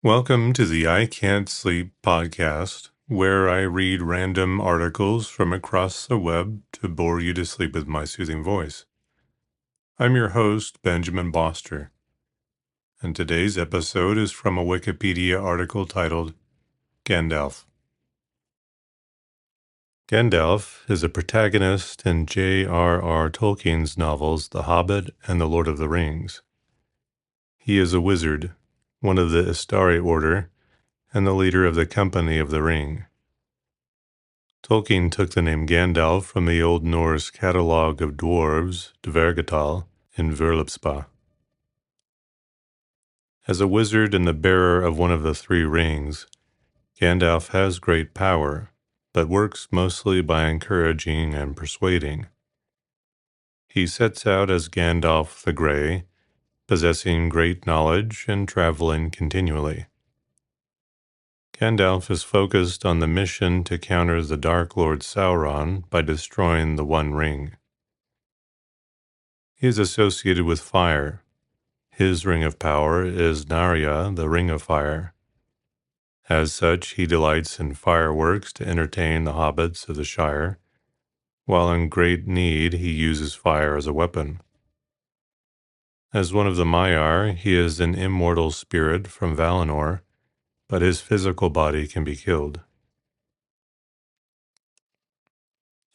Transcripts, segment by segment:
Welcome to the I Can't Sleep podcast, where I read random articles from across the web to bore you to sleep with my soothing voice. I'm your host, Benjamin Boster, and today's episode is from a Wikipedia article titled Gandalf. Gandalf is a protagonist in J.R.R. Tolkien's novels The Hobbit and The Lord of the Rings. He is a wizard, one of the Istari Order, and the leader of the Company of the Ring. Tolkien took the name Gandalf from the Old Norse catalogue of dwarves, Dvergatal, in Völuspá. As a wizard and the bearer of one of the three rings, Gandalf has great power, but works mostly by encouraging and persuading. He sets out as Gandalf the Grey, possessing great knowledge and traveling continually. Gandalf is focused on the mission to counter the Dark Lord Sauron by destroying the One Ring. He is associated with fire. His ring of power is Narya, the Ring of Fire. As such, he delights in fireworks to entertain the hobbits of the Shire. While in great need, he uses fire as a weapon. As one of the Maiar, he is an immortal spirit from Valinor, but his physical body can be killed.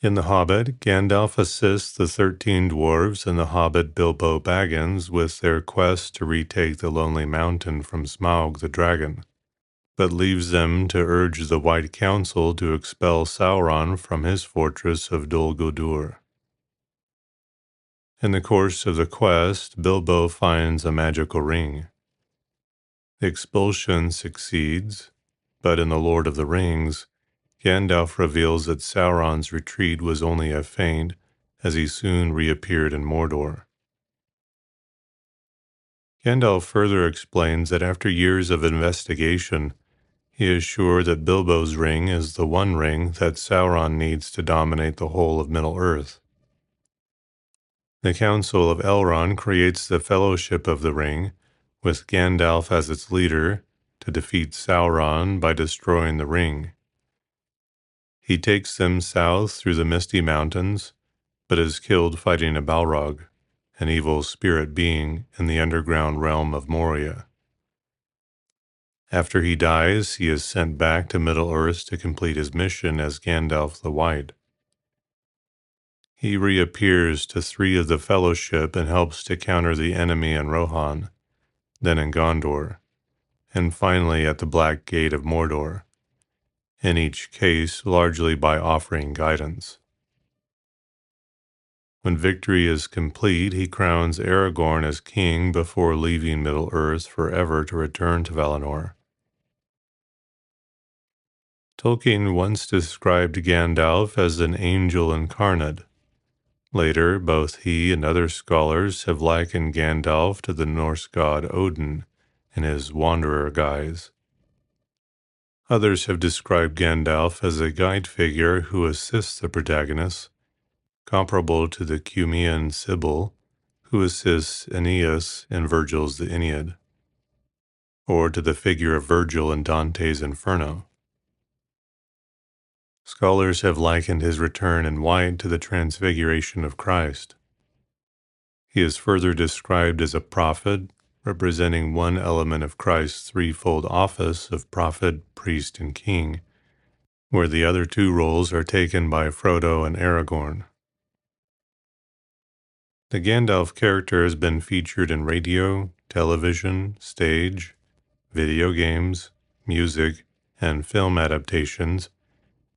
In The Hobbit, Gandalf assists the 13 dwarves and the hobbit Bilbo Baggins with their quest to retake the Lonely Mountain from Smaug the dragon, but leaves them to urge the White Council to expel Sauron from his fortress of Dol Guldur. In the course of the quest, Bilbo finds a magical ring. The expulsion succeeds, but in The Lord of the Rings, Gandalf reveals that Sauron's retreat was only a feint, as he soon reappeared in Mordor. Gandalf further explains that after years of investigation, he is sure that Bilbo's ring is the one ring that Sauron needs to dominate the whole of Middle-earth. The Council of Elrond creates the Fellowship of the Ring, with Gandalf as its leader, to defeat Sauron by destroying the ring. He takes them south through the Misty Mountains, but is killed fighting a Balrog, an evil spirit being in the underground realm of Moria. After he dies, he is sent back to Middle-earth to complete his mission as Gandalf the White. He reappears to 3 of the Fellowship and helps to counter the enemy in Rohan, then in Gondor, and finally at the Black Gate of Mordor, in each case largely by offering guidance. When victory is complete, he crowns Aragorn as king before leaving Middle-earth forever to return to Valinor. Tolkien once described Gandalf as an angel incarnate. Later, both he and other scholars have likened Gandalf to the Norse god Odin in his wanderer guise. Others have described Gandalf as a guide figure who assists the protagonist, comparable to the Cumean Sibyl, who assists Aeneas in Virgil's The Aeneid, or to the figure of Virgil in Dante's Inferno. Scholars have likened his return in white to the transfiguration of Christ. He is further described as a prophet, representing one element of Christ's threefold office of prophet, priest, and king, where the other 2 roles are taken by Frodo and Aragorn. The Gandalf character has been featured in radio, television, stage, video games, music, and film adaptations,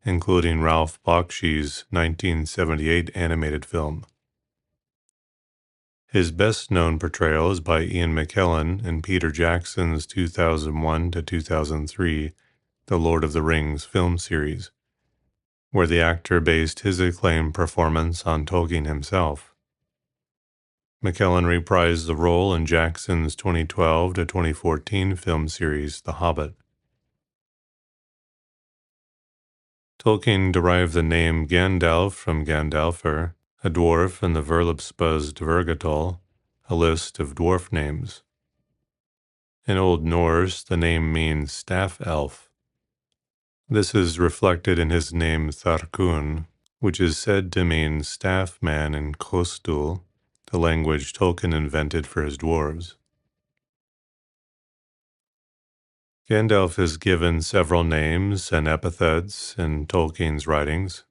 including Ralph Bakshi's 1978 animated film. His best-known portrayal is by Ian McKellen in Peter Jackson's 2001 to 2003 The Lord of the Rings film series, where the actor based his acclaimed performance on Tolkien himself. McKellen reprised the role in Jackson's 2012 to 2014 film series The Hobbit. Tolkien derived the name Gandalf from Gandalfr, a dwarf in the Völuspá's Dvergatal, a list of dwarf names. In Old Norse, the name means staff elf. This is reflected in his name Tharkun, which is said to mean staff man in Kostul, the language Tolkien invented for his dwarves. Gandalf is given several names and epithets in Tolkien's writings.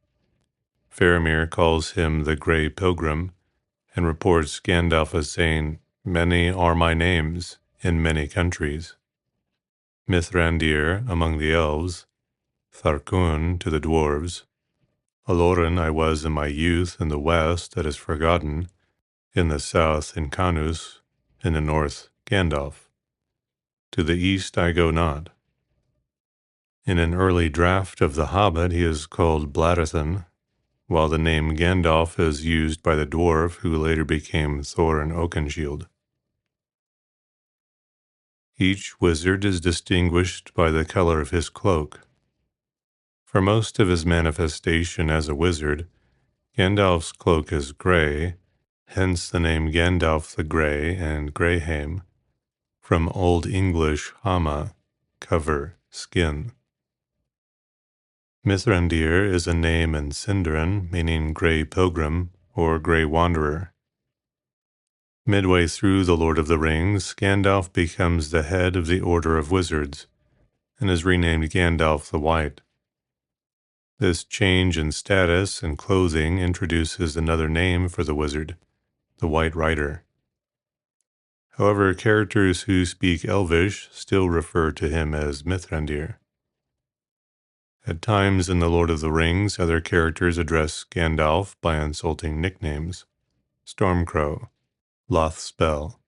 Faramir calls him the Grey Pilgrim and reports Gandalf as saying, "Many are my names in many countries." Mithrandir among the elves, Tharkun to the dwarves, Olorin I was in my youth in the west that is forgotten, in the south in Canus, in the north Gandalf. To the east I go not. In an early draft of The Hobbit he is called Bladdathan, while the name Gandalf is used by the dwarf who later became Thorin Oakenshield. Each wizard is distinguished by the color of his cloak. For most of his manifestation as a wizard, Gandalf's cloak is gray, hence the name Gandalf the Grey and Greyhame, from Old English hama, cover, skin. Mithrandir is a name in Sindarin meaning Grey Pilgrim or Grey Wanderer. Midway through The Lord of the Rings, Gandalf becomes the head of the Order of Wizards and is renamed Gandalf the White. This change in status and clothing introduces another name for the wizard, the White Rider. However, characters who speak Elvish still refer to him as Mithrandir. At times in The Lord of the Rings, other characters address Gandalf by insulting nicknames: Stormcrow, Lothspell,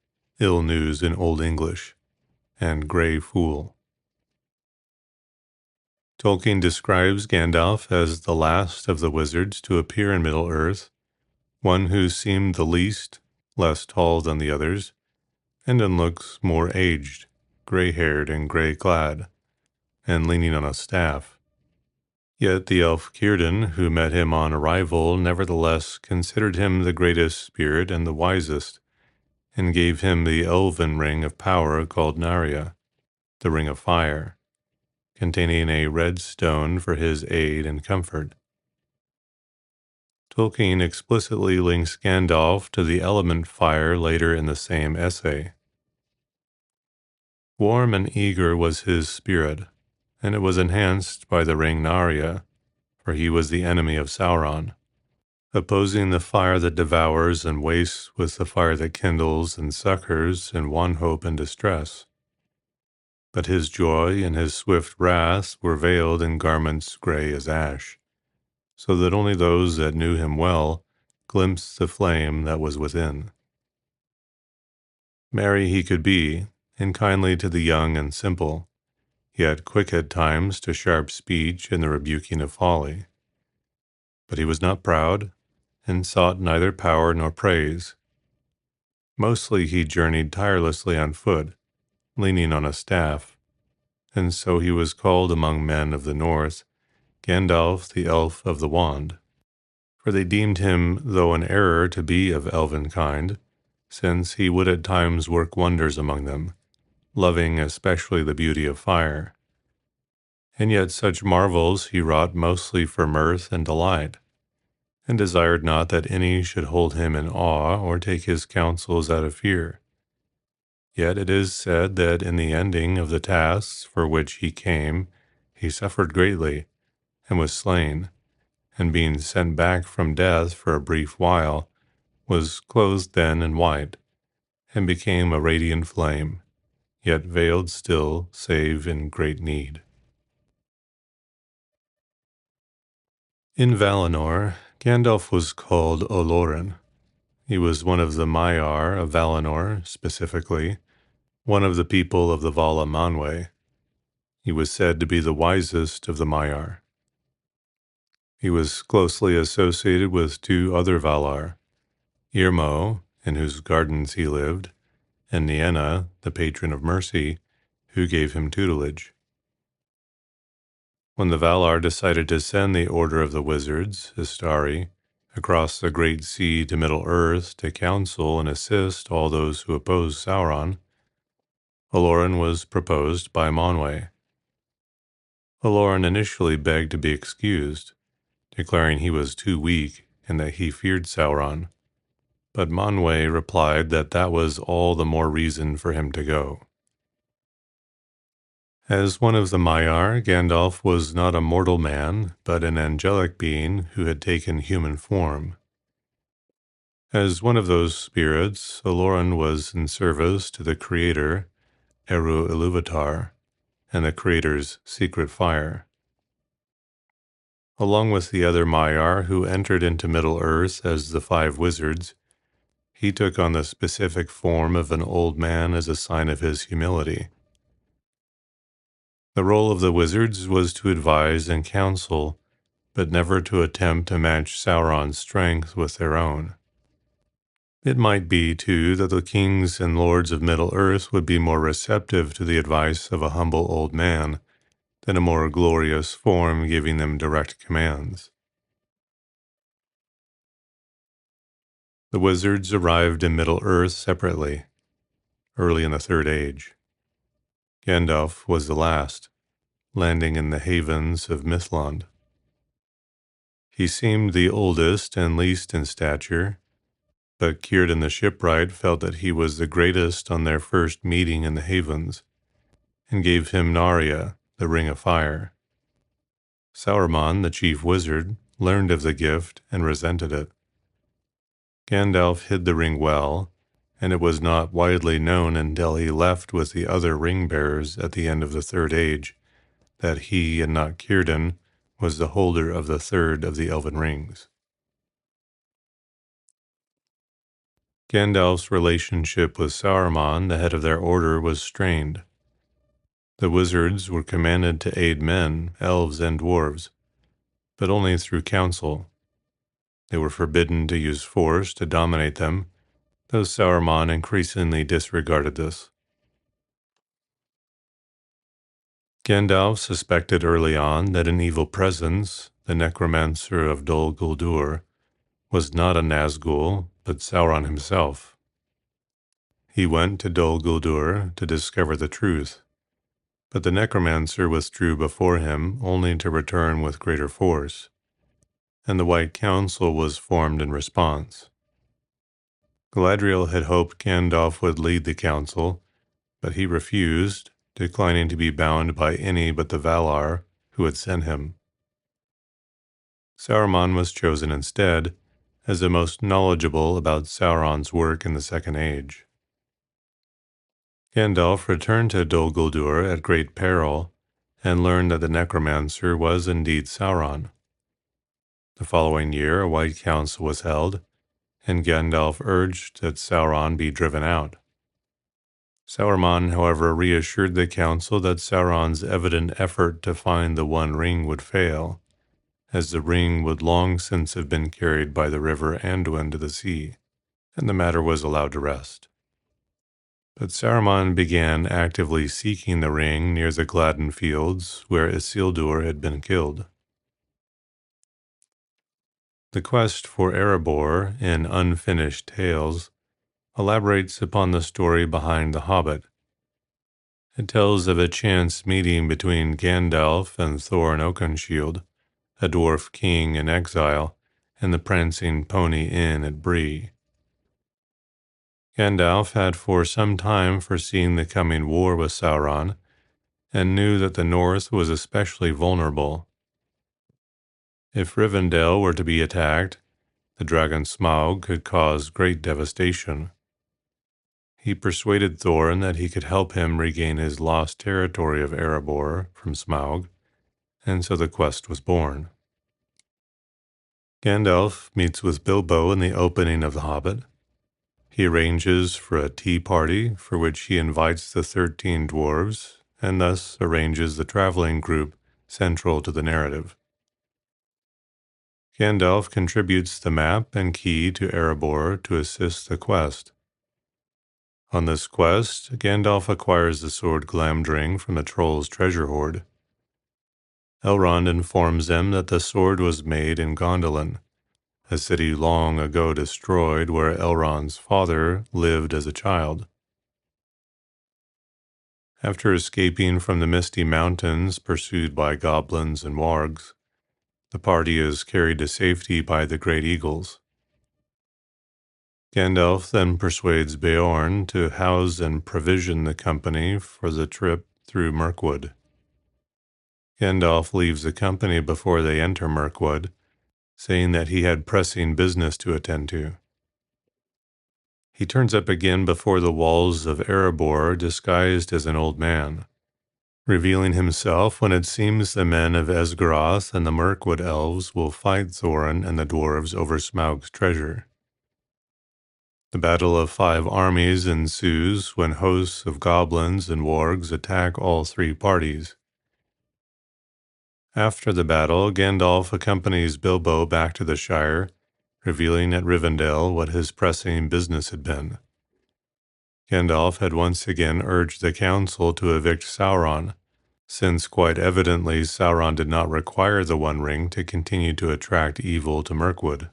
Ill News in Old English, and Grey Fool. Tolkien describes Gandalf as the last of the wizards to appear in Middle-earth, one who seemed the least, less tall than the others, and in looks more aged, gray-haired and gray-clad, and leaning on a staff. Yet the elf Círdan, who met him on arrival, nevertheless considered him the greatest spirit and the wisest, and gave him the elven ring of power called Narya, the Ring of Fire, containing a red stone for his aid and comfort. Tolkien explicitly links Gandalf to the element fire later in the same essay. Warm and eager was his spirit, and it was enhanced by the ring Narya, for he was the enemy of Sauron, opposing the fire that devours and wastes with the fire that kindles and succors in one hope and distress. But his joy and his swift wrath were veiled in garments gray as ash, so that only those that knew him well glimpsed the flame that was within. Merry he could be, and kindly to the young and simple, yet quick at times to sharp speech and the rebuking of folly. But he was not proud, and sought neither power nor praise. Mostly he journeyed tirelessly on foot, leaning on a staff, and so he was called among men of the north Gandalf the Elf of the Wand, for they deemed him, though in error, to be of elven kind, since he would at times work wonders among them, loving especially the beauty of fire. And yet such marvels he wrought mostly for mirth and delight, and desired not that any should hold him in awe or take his counsels out of fear. Yet it is said that in the ending of the tasks for which he came, he suffered greatly, and was slain, and being sent back from death for a brief while, was clothed then in white, and became a radiant flame, yet veiled still, save in great need. In Valinor, Gandalf was called Olorin. He was one of the Maiar of Valinor, specifically, one of the people of the Vala Manwe. He was said to be the wisest of the Maiar. He was closely associated with two other Valar, Irmo, in whose gardens he lived, and Nienna, the patron of mercy, who gave him tutelage. When the Valar decided to send the Order of the Wizards, Istari, across the Great Sea to Middle-earth to counsel and assist all those who opposed Sauron, Aloran was proposed by Manwë. Aloran initially begged to be excused, declaring he was too weak and that he feared Sauron, but Manwë replied that that was all the more reason for him to go. As one of the Maiar, Gandalf was not a mortal man, but an angelic being who had taken human form. As one of those spirits, Aloran was in service to the Creator, Eru Ilúvatar, and the Creator's secret fire. Along with the other Maiar who entered into Middle-earth as the five wizards, he took on the specific form of an old man as a sign of his humility. The role of the wizards was to advise and counsel, but never to attempt to match Sauron's strength with their own. It might be, too, that the kings and lords of Middle-earth would be more receptive to the advice of a humble old man than a more glorious form giving them direct commands. The wizards arrived in Middle-earth separately, early in the Third Age. Gandalf was the last, landing in the havens of Mithlond. He seemed the oldest and least in stature, but Círdan the shipwright felt that he was the greatest on their first meeting in the havens, and gave him Narya, the Ring of Fire. Sauron, the chief wizard, learned of the gift and resented it. Gandalf hid the ring well, and it was not widely known until he left with the other ring-bearers at the end of the Third Age that he, and not Círdan, was the holder of the third of the Elven Rings. Gandalf's relationship with Saruman, the head of their order, was strained. The wizards were commanded to aid men, elves, and dwarves, but only through counsel. They were forbidden to use force to dominate them, though Saruman increasingly disregarded this. Gandalf suspected early on that an evil presence, the necromancer of Dol Guldur, was not a Nazgul, but Sauron himself. He went to Dol Guldur to discover the truth, but the necromancer withdrew before him only to return with greater force, and the White Council was formed in response. Galadriel had hoped Gandalf would lead the council, but he refused, declining to be bound by any but the Valar who had sent him. Saruman was chosen instead as the most knowledgeable about Sauron's work in the Second Age. Gandalf returned to Dol Guldur at great peril and learned that the necromancer was indeed Sauron. The following year, a White Council was held, and Gandalf urged that Sauron be driven out. Saruman, however, reassured the council that Sauron's evident effort to find the One Ring would fail, as the ring would long since have been carried by the river Anduin to the sea, and the matter was allowed to rest. But Saruman began actively seeking the ring near the Gladden fields where Isildur had been killed. The quest for Erebor in Unfinished Tales elaborates upon the story behind The Hobbit. It tells of a chance meeting between Gandalf and Thorin Oakenshield, a dwarf king in exile, in the Prancing Pony Inn at Bree. Gandalf had for some time foreseen the coming war with Sauron, and knew that the North was especially vulnerable. If Rivendell were to be attacked, the dragon Smaug could cause great devastation. He persuaded Thorin that he could help him regain his lost territory of Erebor from Smaug, and so the quest was born. Gandalf meets with Bilbo in the opening of The Hobbit. He arranges for a tea party for which he invites the 13 dwarves, and thus arranges the traveling group central to the narrative. Gandalf contributes the map and key to Erebor to assist the quest. On this quest, Gandalf acquires the sword Glamdring from the Troll's treasure hoard. Elrond informs them that the sword was made in Gondolin, a city long ago destroyed where Elrond's father lived as a child. After escaping from the misty mountains pursued by goblins and wargs, the party is carried to safety by the great eagles. Gandalf then persuades Beorn to house and provision the company for the trip through Mirkwood. Gandalf leaves the company before they enter Mirkwood, saying that he had pressing business to attend to. He turns up again before the walls of Erebor disguised as an old man, revealing himself when it seems the men of Esgaroth and the Mirkwood elves will fight Thorin and the dwarves over Smaug's treasure. The Battle of Five Armies ensues when hosts of goblins and wargs attack all three parties. After the battle, Gandalf accompanies Bilbo back to the Shire, revealing at Rivendell what his pressing business had been. Gandalf had once again urged the council to evict Sauron, since quite evidently Sauron did not require the One Ring to continue to attract evil to Mirkwood.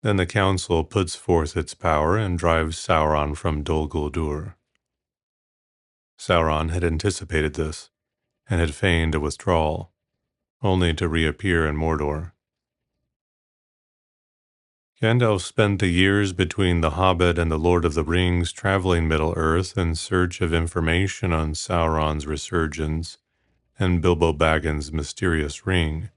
Then the council puts forth its power and drives Sauron from Dol Guldur. Sauron had anticipated this, and had feigned a withdrawal, only to reappear in Mordor. Gandalf spent the years between The Hobbit and The Lord of the Rings traveling Middle-earth in search of information on Sauron's resurgence and Bilbo Baggins' mysterious ring,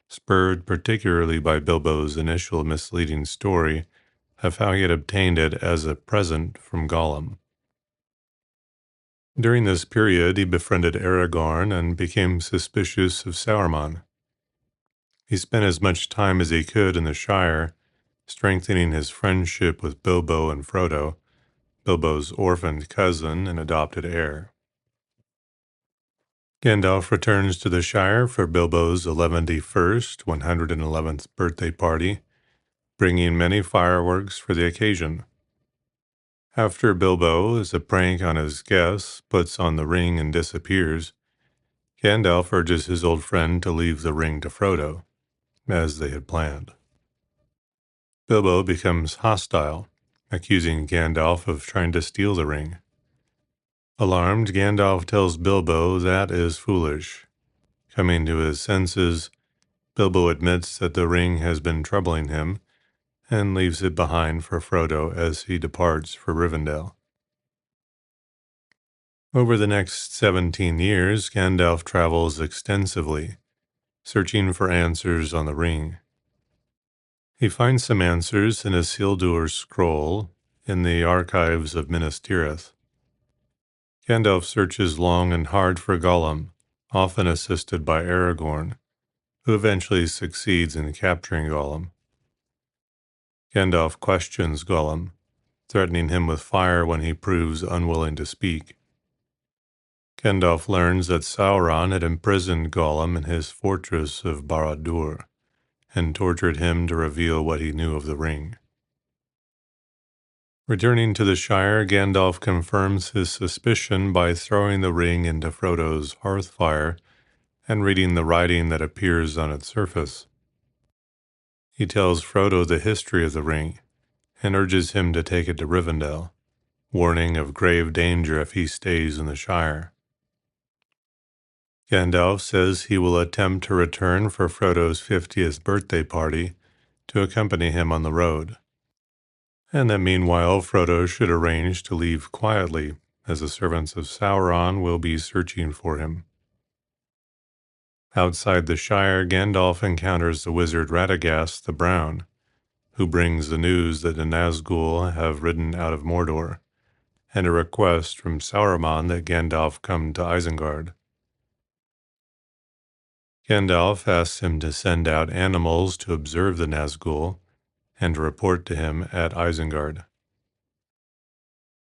spurred particularly by Bilbo's initial misleading story of how he had obtained it as a present from Gollum. During this period, he befriended Aragorn and became suspicious of Saruman. He spent as much time as he could in the Shire, strengthening his friendship with Bilbo and Frodo, Bilbo's orphaned cousin and adopted heir. Gandalf returns to the Shire for Bilbo's 111th birthday party, bringing many fireworks for the occasion. After Bilbo, as a prank on his guests, puts on the ring and disappears, Gandalf urges his old friend to leave the ring to Frodo, as they had planned. Bilbo becomes hostile, accusing Gandalf of trying to steal the ring. Alarmed, Gandalf tells Bilbo that is foolish. Coming to his senses, Bilbo admits that the ring has been troubling him and leaves it behind for Frodo as he departs for Rivendell. Over the next 17 years, Gandalf travels extensively, searching for answers on the ring. He finds some answers in a Isildur scroll in the archives of Minas Tirith. Gandalf searches long and hard for Gollum, often assisted by Aragorn, who eventually succeeds in capturing Gollum. Gandalf questions Gollum, threatening him with fire when he proves unwilling to speak. Gandalf learns that Sauron had imprisoned Gollum in his fortress of Barad-dûr, and tortured him to reveal what he knew of the ring. Returning to the Shire, Gandalf confirms his suspicion by throwing the ring into Frodo's hearth fire and reading the writing that appears on its surface. He tells Frodo the history of the ring and urges him to take it to Rivendell, warning of grave danger if he stays in the Shire. Gandalf says he will attempt to return for Frodo's 50th birthday party to accompany him on the road, and that meanwhile Frodo should arrange to leave quietly, as the servants of Sauron will be searching for him. Outside the Shire, Gandalf encounters the wizard Radagast the Brown, who brings the news that the Nazgûl have ridden out of Mordor, and a request from Saruman that Gandalf come to Isengard. Gandalf asks him to send out animals to observe the Nazgûl and to report to him at Isengard.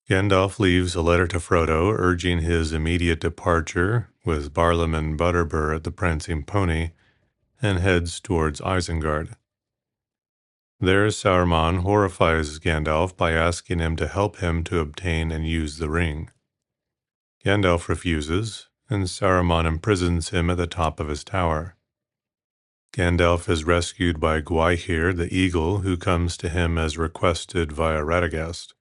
Gandalf leaves a letter to Frodo urging his immediate departure with Barlam and Butterbur at the Prancing Pony and heads towards Isengard. There, Saruman horrifies Gandalf by asking him to help him to obtain and use the ring. Gandalf refuses, and Saruman imprisons him at the top of his tower. Gandalf is rescued by Gwaihir the eagle, who comes to him as requested via Radagast.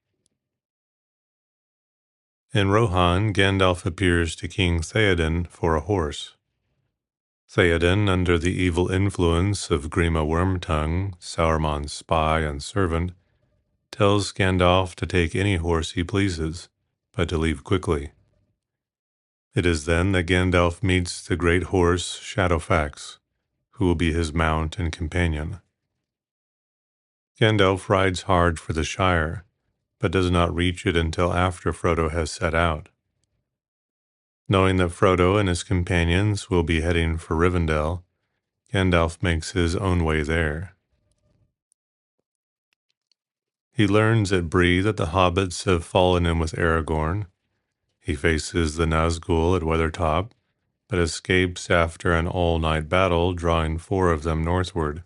In Rohan, Gandalf appears to King Theoden for a horse. Theoden, under the evil influence of Grima Wormtongue, Sauron's spy and servant, tells Gandalf to take any horse he pleases, but to leave quickly. It is then that Gandalf meets the great horse Shadowfax, who will be his mount and companion. Gandalf rides hard for the Shire, but does not reach it until after Frodo has set out. Knowing that Frodo and his companions will be heading for Rivendell, Gandalf makes his own way there. He learns at Bree that the hobbits have fallen in with Aragorn. He faces the Nazgul at Weathertop, but escapes after an all-night battle, drawing 4 of them northward.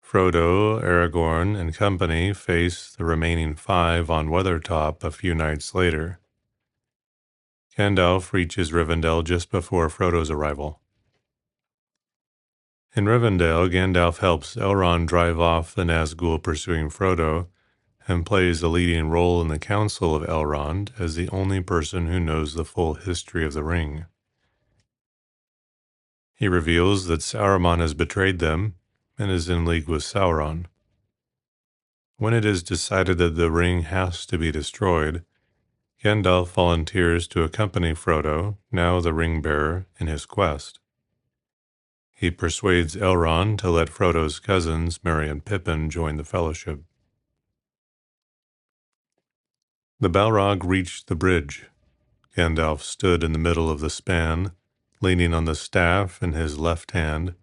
Frodo, Aragorn, and company face the remaining 5 on Weathertop a few nights later. Gandalf reaches Rivendell just before Frodo's arrival. In Rivendell, Gandalf helps Elrond drive off the Nazgul pursuing Frodo, and plays a leading role in the Council of Elrond as the only person who knows the full history of the ring. He reveals that Saruman has betrayed them and is in league with Sauron. When it is decided that the ring has to be destroyed, Gandalf volunteers to accompany Frodo, now the ring-bearer, in his quest. He persuades Elrond to let Frodo's cousins, Merry and Pippin, join the Fellowship. The Balrog reached the bridge. Gandalf stood in the middle of the span, leaning on the staff in his left hand,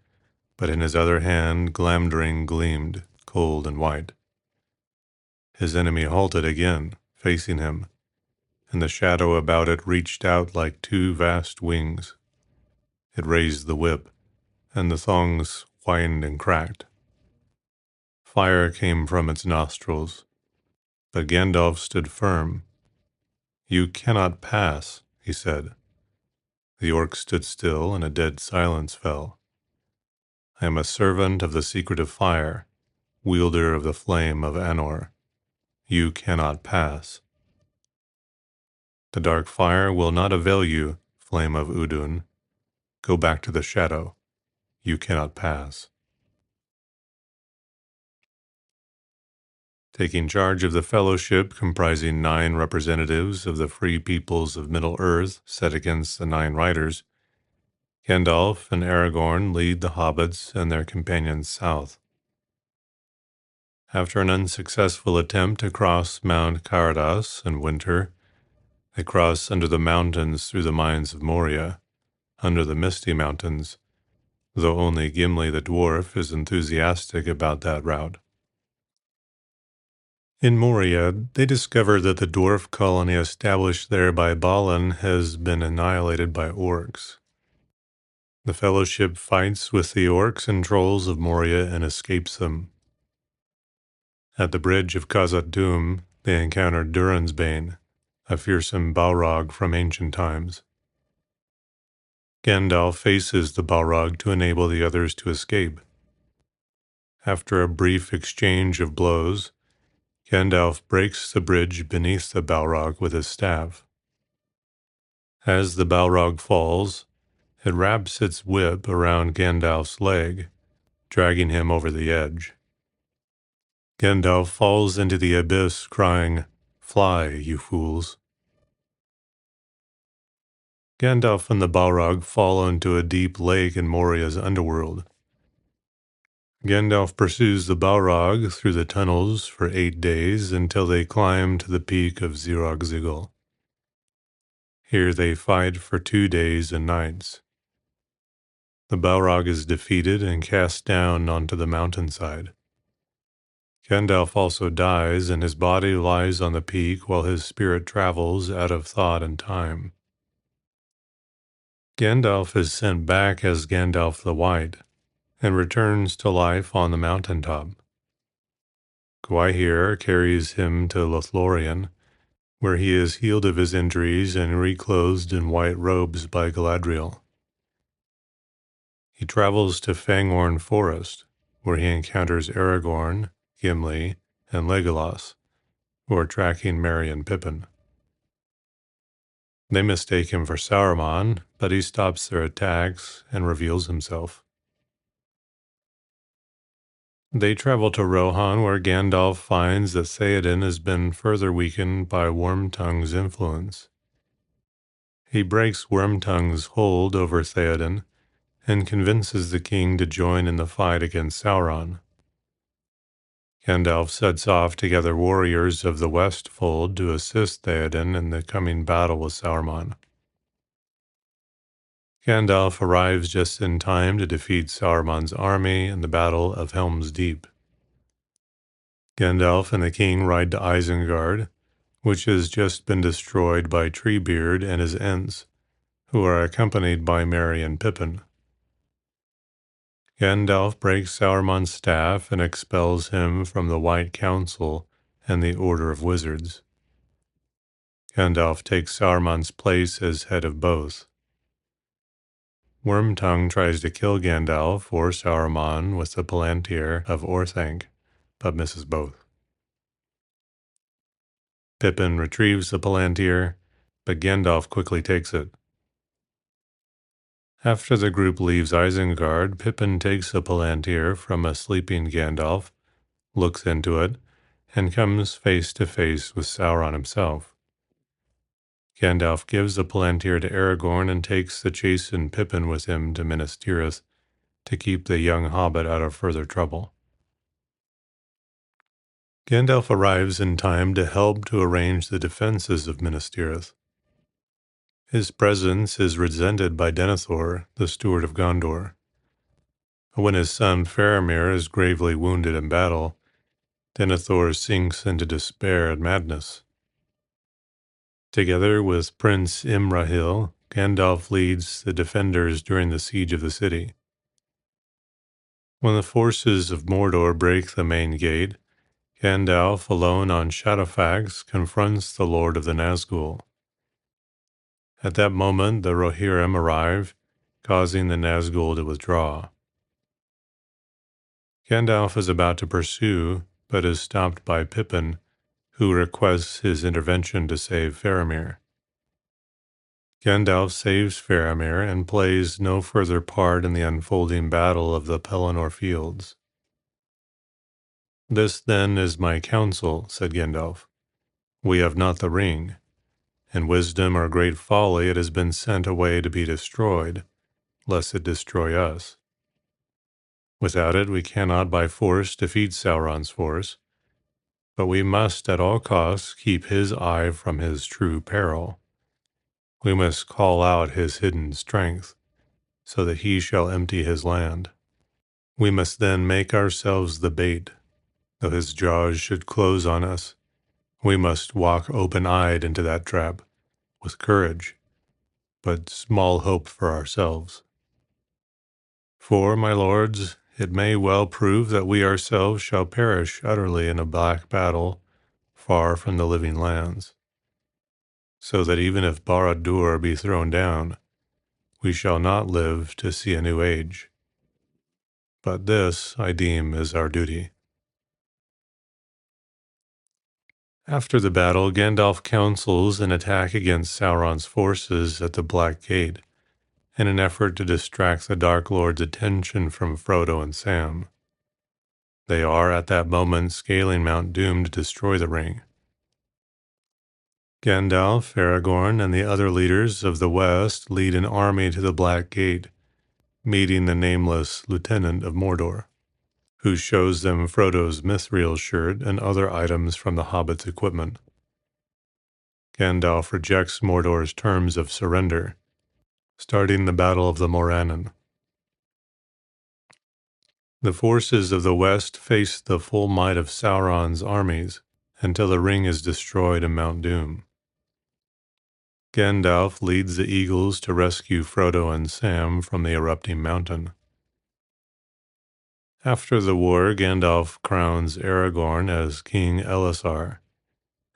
but in his other hand Glamdring gleamed, cold and white. His enemy halted again, facing him, and the shadow about it reached out like 2 vast wings. It raised the whip, and the thongs whined and cracked. Fire came from its nostrils, but Gandalf stood firm. "You cannot pass," he said. The orc stood still, and a dead silence fell. "I am a servant of the secret of fire, wielder of the flame of Anor. You cannot pass." "The dark fire will not avail you, flame of Udun. Go back to the shadow. You cannot pass." Taking charge of the Fellowship, comprising 9 representatives of the free peoples of Middle-earth set against the 9 riders, Gandalf and Aragorn lead the hobbits and their companions south. After an unsuccessful attempt to cross Mount Caradas in winter, they cross under the mountains through the mines of Moria, under the Misty Mountains, though only Gimli the dwarf is enthusiastic about that route. In Moria, they discover that the dwarf colony established there by Balin has been annihilated by orcs. The Fellowship fights with the orcs and trolls of Moria and escapes them. At the bridge of Khazad Dûm, they encounter Durin's Bane, a fearsome Balrog from ancient times. Gandalf faces the Balrog to enable the others to escape. After a brief exchange of blows, Gandalf breaks the bridge beneath the Balrog with his staff. As the Balrog falls, it wraps its whip around Gandalf's leg, dragging him over the edge. Gandalf falls into the abyss, crying, "Fly, you fools." Gandalf and the Balrog fall into a deep lake in Moria's underworld. Gandalf pursues the Balrog through the tunnels for 8 days until they climb to the peak of Zirog-Zigil. Here they fight for 2 days and nights. The Balrog is defeated and cast down onto the mountainside. Gandalf also dies, and his body lies on the peak while his spirit travels out of thought and time. Gandalf is sent back as Gandalf the White, and returns to life on the mountaintop. Gwaihir carries him to Lothlorien, where he is healed of his injuries and reclothed in white robes by Galadriel. He travels to Fangorn Forest, where he encounters Aragorn, Gimli, and Legolas, who are tracking Merry and Pippin. They mistake him for Saruman, but he stops their attacks and reveals himself. They travel to Rohan, where Gandalf finds that Theoden has been further weakened by Wormtongue's influence. He breaks Wormtongue's hold over Theoden and convinces the king to join in the fight against Sauron. Gandalf sets off to gather warriors of the Westfold to assist Theoden in the coming battle with Saruman. Gandalf arrives just in time to defeat Saruman's army in the Battle of Helm's Deep. Gandalf and the king ride to Isengard, which has just been destroyed by Treebeard and his Ents, who are accompanied by Merry and Pippin. Gandalf breaks Saruman's staff and expels him from the White Council and the Order of Wizards. Gandalf takes Saruman's place as head of both. Wormtongue tries to kill Gandalf or Saruman with the Palantir of Orthanc, but misses both. Pippin retrieves the Palantir, but Gandalf quickly takes it. After the group leaves Isengard, Pippin takes the Palantir from a sleeping Gandalf, looks into it, and comes face to face with Sauron himself. Gandalf gives the Palantir to Aragorn and takes the chastened Pippin with him to Minas Tirith to keep the young hobbit out of further trouble. Gandalf arrives in time to help to arrange the defenses of Minas Tirith. His presence is resented by Denethor, the steward of Gondor. When his son Faramir is gravely wounded in battle, Denethor sinks into despair and madness. Together with Prince Imrahil, Gandalf leads the defenders during the siege of the city. When the forces of Mordor break the main gate, Gandalf, alone on Shadowfax, confronts the Lord of the Nazgul. At that moment, the Rohirrim arrive, causing the Nazgul to withdraw. Gandalf is about to pursue, but is stopped by Pippin, who requests his intervention to save Faramir. Gandalf saves Faramir and plays no further part in the unfolding battle of the Pelennor Fields. "This, then, is my counsel," said Gandalf. "We have not the ring. In wisdom or great folly it has been sent away to be destroyed, lest it destroy us. Without it we cannot by force defeat Sauron's force, but we must at all costs keep his eye from his true peril. We must call out his hidden strength, so that he shall empty his land. We must then make ourselves the bait, though his jaws should close on us. We must walk open-eyed into that trap, with courage, but small hope for ourselves. For, my lords, it may well prove that we ourselves shall perish utterly in a black battle, far from the living lands. So that even if Barad-dûr be thrown down, we shall not live to see a new age. But this, I deem, is our duty." After the battle, Gandalf counsels an attack against Sauron's forces at the Black Gate, in an effort to distract the Dark Lord's attention from Frodo and Sam. They are, at that moment, scaling Mount Doom to destroy the ring. Gandalf, Aragorn, and the other leaders of the West lead an army to the Black Gate, meeting the nameless Lieutenant of Mordor, who shows them Frodo's mithril shirt and other items from the Hobbit's equipment. Gandalf rejects Mordor's terms of surrender, starting the Battle of the Morannon. The forces of the West face the full might of Sauron's armies until the ring is destroyed in Mount Doom. Gandalf leads the Eagles to rescue Frodo and Sam from the erupting mountain. After the war, Gandalf crowns Aragorn as King Elessar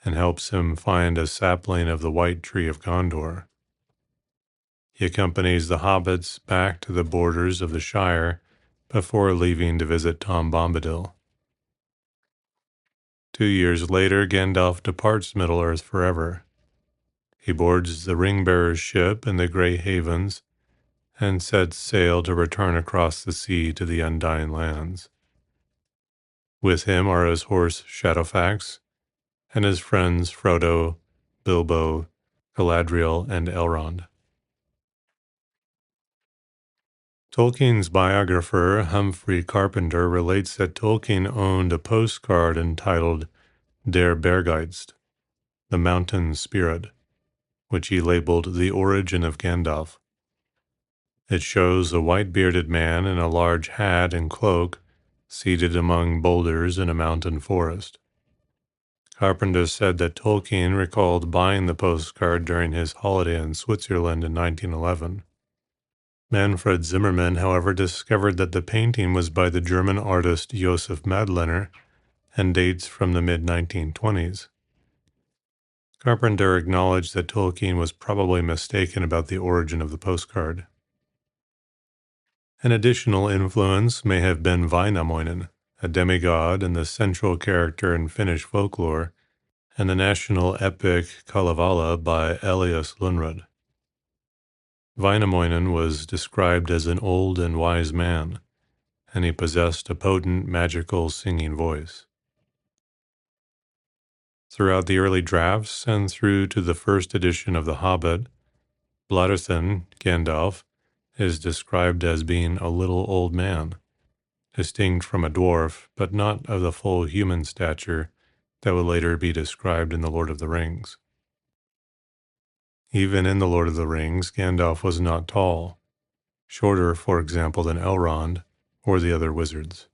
and helps him find a sapling of the White Tree of Gondor. He accompanies the hobbits back to the borders of the Shire before leaving to visit Tom Bombadil. 2 years later, Gandalf departs Middle-earth forever. He boards the ring-bearer's ship in the Grey Havens and sets sail to return across the sea to the Undying Lands. With him are his horse Shadowfax and his friends Frodo, Bilbo, Galadriel, and Elrond. Tolkien's biographer Humphrey Carpenter relates that Tolkien owned a postcard entitled Der Berggeist, the mountain spirit, which he labeled The Origin of Gandalf. It shows a white-bearded man in a large hat and cloak seated among boulders in a mountain forest. Carpenter said that Tolkien recalled buying the postcard during his holiday in Switzerland in 1911. Manfred Zimmermann, however, discovered that the painting was by the German artist Josef Madlener and dates from the mid-1920s. Carpenter acknowledged that Tolkien was probably mistaken about the origin of the postcard. An additional influence may have been Vainamoinen, a demigod and the central character in Finnish folklore, and the national epic Kalevala by Elias Lundrud. Vainamoinen was described as an old and wise man, and he possessed a potent, magical singing voice. Throughout the early drafts and through to the first edition of The Hobbit, Bladderthin, Gandalf, is described as being a little old man, distinct from a dwarf, but not of the full human stature that would later be described in The Lord of the Rings. Even in The Lord of the Rings, Gandalf was not tall, shorter, for example, than Elrond or the other wizards.